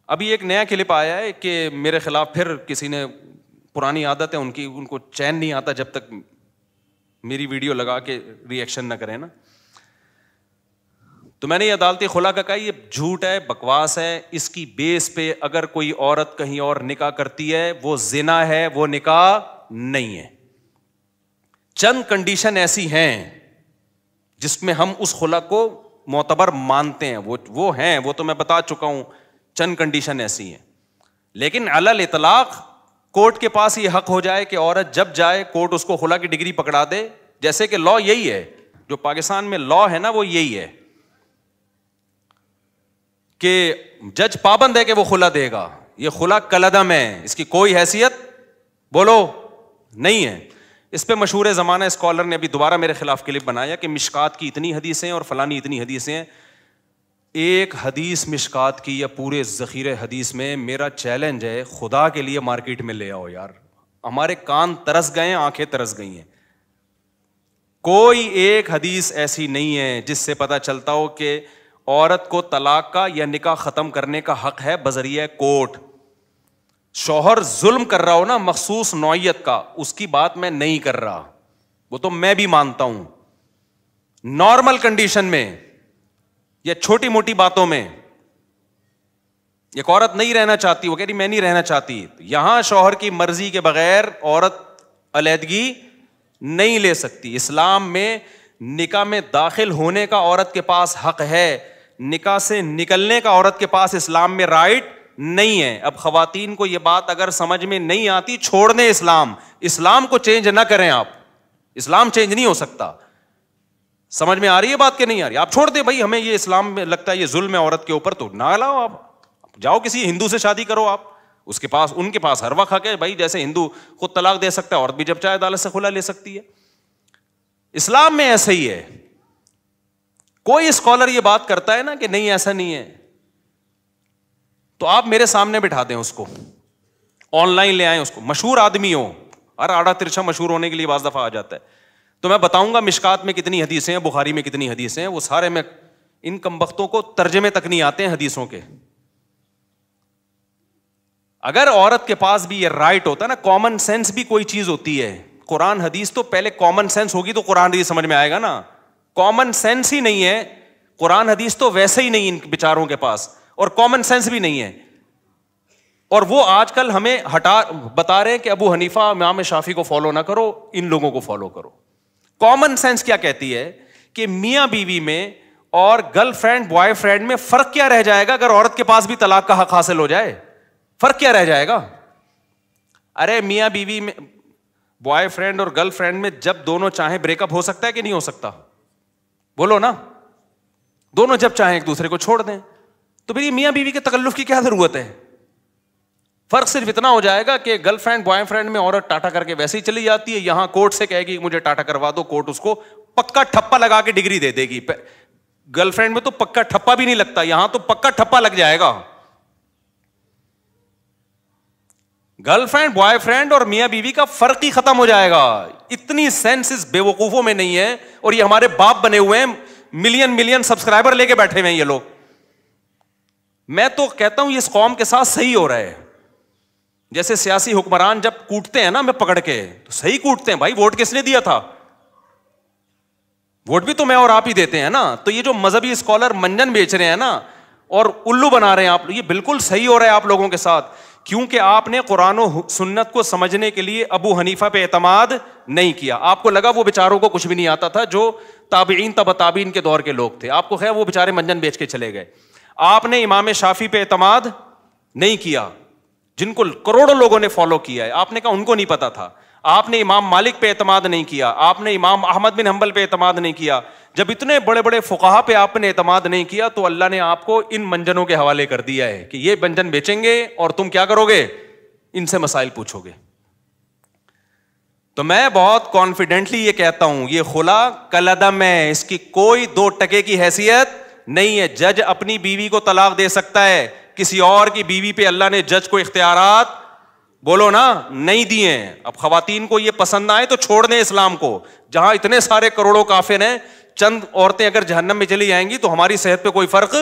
ابھی ایک نیا کلپ آیا ہے کہ میرے خلاف پھر کسی نے, پرانی عادت ہے ان کی, ان کو چین نہیں آتا جب تک میری ویڈیو لگا کے ری ایکشن نہ کریں نا. تو میں نے یہ عدالتی خلا کا کہا یہ جھوٹ ہے, بکواس ہے. اس کی بیس پہ اگر کوئی عورت کہیں اور نکاح کرتی ہے وہ زنا ہے, وہ نکاح نہیں ہے. چند کنڈیشن ایسی ہیں جس میں ہم اس خلا کو معتبر مانتے ہیں, وہ ہیں, وہ تو میں بتا چکا ہوں. چند کنڈیشن ایسی ہیں, لیکن علی الاطلاق کورٹ کے پاس یہ حق ہو جائے کہ عورت جب جائے کورٹ اس کو خلا کی ڈگری پکڑا دے. جیسے کہ لا یہی ہے, جو پاکستان میں لا ہے نا وہ یہی ہے کہ جج پابند ہے کہ وہ خلا دے گا. یہ خلا کلعدم ہے, اس کی کوئی حیثیت بولو نہیں ہے. اس پہ مشہور زمانہ اسکالر نے ابھی دوبارہ میرے خلاف کلپ بنایا کہ مشکات کی اتنی حدیثیں اور فلانی اتنی حدیثیں ہیں. ایک حدیث مشکات کی یا پورے ذخیرے حدیث میں, میرا چیلنج ہے خدا کے لیے مارکیٹ میں لے آؤ یار. ہمارے کان ترس گئے ہیں, آنکھیں ترس گئی ہیں. کوئی ایک حدیث ایسی نہیں ہے جس سے پتہ چلتا ہو کہ عورت کو طلاق کا یا نکاح ختم کرنے کا حق ہے بذریعہ کورٹ. شوہر ظلم کر رہا ہو نا مخصوص نوعیت کا, اس کی بات میں نہیں کر رہا, وہ تو میں بھی مانتا ہوں. نارمل کنڈیشن میں یا چھوٹی موٹی باتوں میں ایک عورت نہیں رہنا چاہتی, وہ کہہ رہی میں نہیں رہنا چاہتی, یہاں شوہر کی مرضی کے بغیر عورت علیحدگی نہیں لے سکتی. اسلام میں نکاح میں داخل ہونے کا عورت کے پاس حق ہے, نکاح سے نکلنے کا عورت کے پاس اسلام میں رائٹ نہیں ہے. اب خواتین کو یہ بات اگر سمجھ میں نہیں آتی, چھوڑ دیں اسلام کو چینج نہ کریں آپ. اسلام چینج نہیں ہو سکتا. سمجھ میں آ رہی ہے بات کہ نہیں آ رہی؟ آپ چھوڑ دیں بھائی, ہمیں یہ اسلام میں لگتا ہے یہ ظلم ہے عورت کے اوپر, تو نہ لاؤ. آپ جاؤ کسی ہندو سے شادی کرو, آپ اس کے پاس, ان کے پاس ہر وقت حق ہے بھائی. جیسے ہندو خود طلاق دے سکتا ہے, عورت بھی جب چاہے عدالت سے خلا لے سکتی ہے. اسلام میں ایسا ہی ہے. کوئی اسکالر یہ بات کرتا ہے نا کہ نہیں ایسا نہیں ہے, تو آپ میرے سامنے بٹھا دیں اس کو, آن لائن لے آئیں اس کو, مشہور آدمی ہو, ہر آڑا ترچھا مشہور ہونے کے لیے بعض دفعہ آ جاتا ہے. تو میں بتاؤں گا مشکات میں کتنی حدیثیں ہیں, بخاری میں کتنی حدیثیں ہیں, وہ سارے میں ان کمبختوں کو ترجمے تک نہیں آتے ہیں حدیثوں کے. اگر عورت کے پاس بھی یہ رائٹ ہوتا ہے نا, کامن سینس بھی کوئی چیز ہوتی ہے. قرآن حدیث تو پہلے کامن سینس ہوگی تو قرآن حدیث سمجھ میں آئے گا نا. کامن سینس ہی نہیں ہے, قرآن حدیث تو ویسے ہی نہیں ان بیچاروں کے پاس, اور کامن سینس بھی نہیں ہے. اور وہ آج کل ہمیں بتا رہے ہیں کہ ابو حنیفہ امام شافعی کو فالو نہ کرو, ان لوگوں کو فالو کرو. کامن سینس کیا کہتی ہے کہ میاں بیوی میں اور گرل فرینڈ بوائے فرینڈ میں فرق کیا رہ جائے گا اگر عورت کے پاس بھی طلاق کا حق حاصل ہو جائے؟ فرق کیا رہ جائے گا؟ ارے میاں بیوی میں, بوائے فرینڈ اور گرل فرینڈ میں جب دونوں چاہیں بریک اپ ہو سکتا ہے کہ نہیں ہو سکتا؟ بولو نا. دونوں جب چاہیں ایک دوسرے کو چھوڑ دیں, تو پھر یہ میاں بیوی کے تکلف کی کیا ضرورت ہے؟ فرق صرف اتنا ہو جائے گا کہ گرل فرینڈ بوائے فرینڈ میں عورت ٹاٹا کر کے ویسے ہی چلی جاتی ہے, یہاں کورٹ سے کہے گی مجھے ٹاٹا کروا دو, کورٹ اس کو پکا ٹھپا لگا کے ڈگری دے دے گی. گرل فرینڈ میں تو پکا ٹھپا بھی نہیں لگتا, یہاں تو پکا ٹھپا لگ جائے گا. گرل فرینڈ بوائے فرینڈ اور میاں بیوی کا فرق ہی ختم ہو جائے گا. اتنی سینس اس بے وقوفوں میں نہیں ہے, اور یہ ہمارے باپ بنے ہوئے ہیں, ملین سبسکرائبر لے کے بیٹھے ہوئے ہیں یہ لوگ. میں تو کہتا ہوں یہ اس قوم کے ساتھ صحیح ہو رہا ہے. جیسے سیاسی حکمران جب کوٹتے ہیں نا میں پکڑ کے, تو صحیح کوٹتے ہیں بھائی, ووٹ کس نے دیا تھا؟ ووٹ بھی تو میں اور آپ ہی دیتے ہیں نا. تو یہ جو مذہبی اسکالر منجن بیچ رہے ہیں نا اور الو بنا رہے ہیں آپ, یہ بالکل صحیح ہو رہا ہے آپ لوگوں کے ساتھ, کیونکہ آپ نے قرآن و سنت کو سمجھنے کے لیے ابو حنیفہ پہ اعتماد نہیں کیا. آپ کو لگا وہ بیچاروں کو کچھ بھی نہیں آتا تھا, جو تابعین تبع تابعین کے دور کے لوگ تھے, آپ کو خیر وہ بیچارے منجن بیچ کے چلے گئے. آپ نے امام شافعی پہ اعتماد نہیں کیا, جن کو کروڑوں لوگوں نے فالو کیا ہے. آپ نے کہا ان کو نہیں پتا تھا. آپ نے امام مالک پہ اعتماد نہیں کیا, آپ نے امام احمد بن حنبل پہ اعتماد نہیں کیا. جب اتنے بڑے بڑے فقہا پہ آپ نے اعتماد نہیں کیا تو اللہ نے آپ کو ان منجنوں کے حوالے کر دیا ہے کہ یہ منجن بیچیں گے اور تم کیا کرو گے, ان سے مسائل پوچھو گے. تو میں بہت کانفیڈنٹلی یہ کہتا ہوں یہ خلا کالعدم ہے, اس کی کوئی 2 ٹکے کی حیثیت نہیں ہے. جج اپنی بیوی کو طلاق دے سکتا ہے, کسی اور کی بیوی پہ اللہ نے جج کو اختیارات بولو نا نہیں دیے ہیں. اب خواتین کو یہ پسند آئے تو چھوڑ دیں اسلام کو. جہاں اتنے سارے کروڑوں کافر ہیں, چند عورتیں اگر جہنم میں چلی جائیں گی تو ہماری صحت پہ کوئی فرق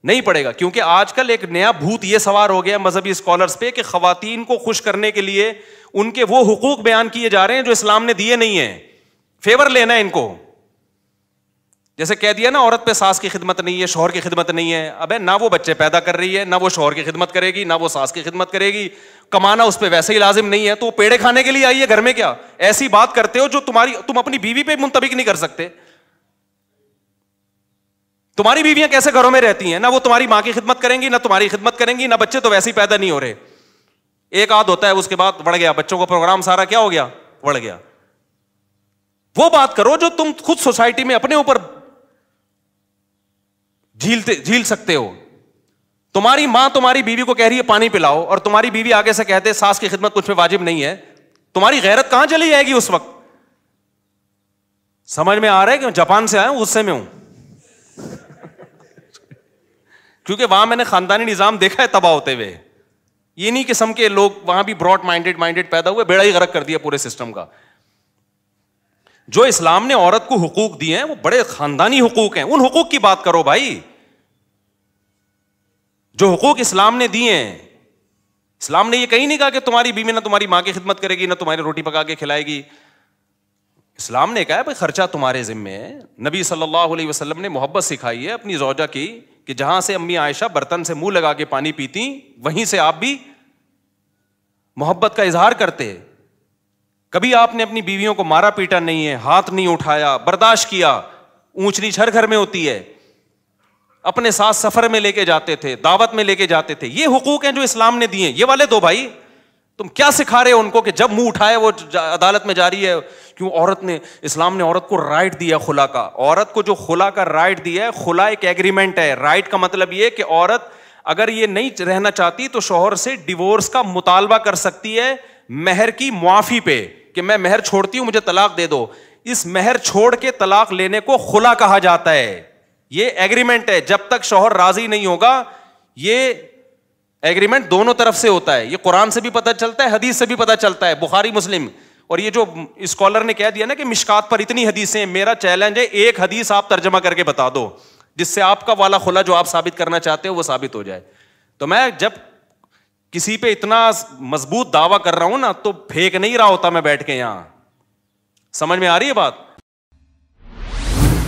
نہیں پڑے گا. کیونکہ آج کل ایک نیا بھوت یہ سوار ہو گیا مذہبی اسکالرس پہ کہ خواتین کو خوش کرنے کے لیے ان کے وہ حقوق بیان کیے جا رہے ہیں جو اسلام نے دیے نہیں ہیں, فیور لینا ہے ان کو. جیسے کہہ دیا نا, عورت پہ ساس کی خدمت نہیں ہے, شوہر کی خدمت نہیں ہے. ابے نہ وہ بچے پیدا کر رہی ہے, نہ وہ شوہر کی خدمت کرے گی, نہ وہ ساس کی خدمت کرے گی, کمانا اس پہ ویسے ہی لازم نہیں ہے, تو وہ پیڑے کھانے کے لیے آئی ہے گھر میں کیا؟ ایسی بات کرتے ہو جو تم اپنی بیوی پہ منطبق نہیں کر سکتے. تمہاری بیویاں کیسے گھروں میں رہتی ہیں؟ نہ وہ تمہاری ماں کی خدمت کریں گی, نہ تمہاری خدمت کریں گی, نہ بچے تو ویسے ہی پیدا نہیں ہو رہے. ایک آدھ ہوتا ہے, اس کے بعد بڑھ گیا بچوں کا پروگرام, سارا کیا ہو گیا, بڑھ گیا. وہ بات کرو جو تم خود سوسائٹی میں اپنے اوپر جھیل سکتے ہو. تمہاری ماں تمہاری بیوی کو کہہ رہی ہے پانی پلاؤ, اور تمہاری بیوی آگے سے کہتے ساس کی خدمت کچھ پہ واجب نہیں ہے, تمہاری غیرت کہاں چلی جائے گی اس وقت؟ سمجھ میں آ رہا ہے کہ جاپان سے آیا ہوں, غصے میں ہوں کیونکہ وہاں میں نے خاندانی نظام دیکھا ہے تباہ ہوتے ہوئے. یہ نہیں قسم کے لوگ وہاں بھی براڈ مائنڈیڈ پیدا ہوئے, بیڑا ہی غرق کر دیا پورے سسٹم کا. جو اسلام نے عورت کو حقوق دیے ہیں وہ بڑے خاندانی حقوق ہیں, ان حقوق کی بات کرو بھائی. جو حقوق اسلام نے دیے ہیں, اسلام نے یہ کہیں نہیں کہا کہ تمہاری بیوی نہ تمہاری ماں کی خدمت کرے گی, نہ تمہاری روٹی پکا کے کھلائے گی. اسلام نے کہا بھائی خرچہ تمہارے ذمے ہے. نبی صلی اللہ علیہ وسلم نے محبت سکھائی ہے اپنی زوجہ کی, کہ جہاں سے امی عائشہ برتن سے منہ لگا کے پانی پیتی, وہیں سے آپ بھی محبت کا اظہار کرتے. کبھی آپ نے اپنی بیویوں کو مارا پیٹا نہیں ہے, ہاتھ نہیں اٹھایا, برداشت کیا. اونچ نیچ ہر گھر میں ہوتی ہے. اپنے ساتھ سفر میں لے کے جاتے تھے, دعوت میں لے کے جاتے تھے. یہ حقوق ہیں جو اسلام نے دیے, یہ والے دو بھائی. تم کیا سکھا رہے ہو ان کو کہ جب منہ اٹھائے وہ عدالت میں جاری ہے؟ کیوں عورت نے, اسلام نے عورت کو رائٹ دیا خلا کا. عورت کو جو خلا کا رائٹ دیا ہے, خلا ایک ایگریمنٹ ہے. رائٹ کا مطلب یہ کہ عورت اگر یہ نہیں رہنا چاہتی تو شوہر سے ڈیورس کا مطالبہ کر سکتی ہے مہر کی معافی پہ, کہ میں مہر چھوڑتی ہوں, مجھے طلاق دے دو. اس مہر چھوڑ کے طلاق لینے کو خلا کہا جاتا ہے. یہ ایگریمنٹ ہے, جب تک شوہر راضی نہیں ہوگا. یہ ایگریمنٹ دونوں طرف سے ہوتا ہے. یہ قرآن سے بھی پتہ چلتا ہے, حدیث سے بھی پتہ چلتا ہے, بخاری مسلم. اور یہ جو اسکالر نے کہہ دیا نا کہ مشکات پر اتنی حدیثیں, میرا چیلنج ہے ایک حدیث آپ ترجمہ کر کے بتا دو جس سے آپ کا والا خلا جو آپ ثابت کرنا چاہتے ہو وہ ثابت ہو جائے. تو میں جب کسی پہ اتنا مضبوط دعویٰ کر رہا ہوں نا, تو پھینک نہیں رہا ہوتا میں بیٹھ کے یہاں. سمجھ میں آ رہی ہے بات؟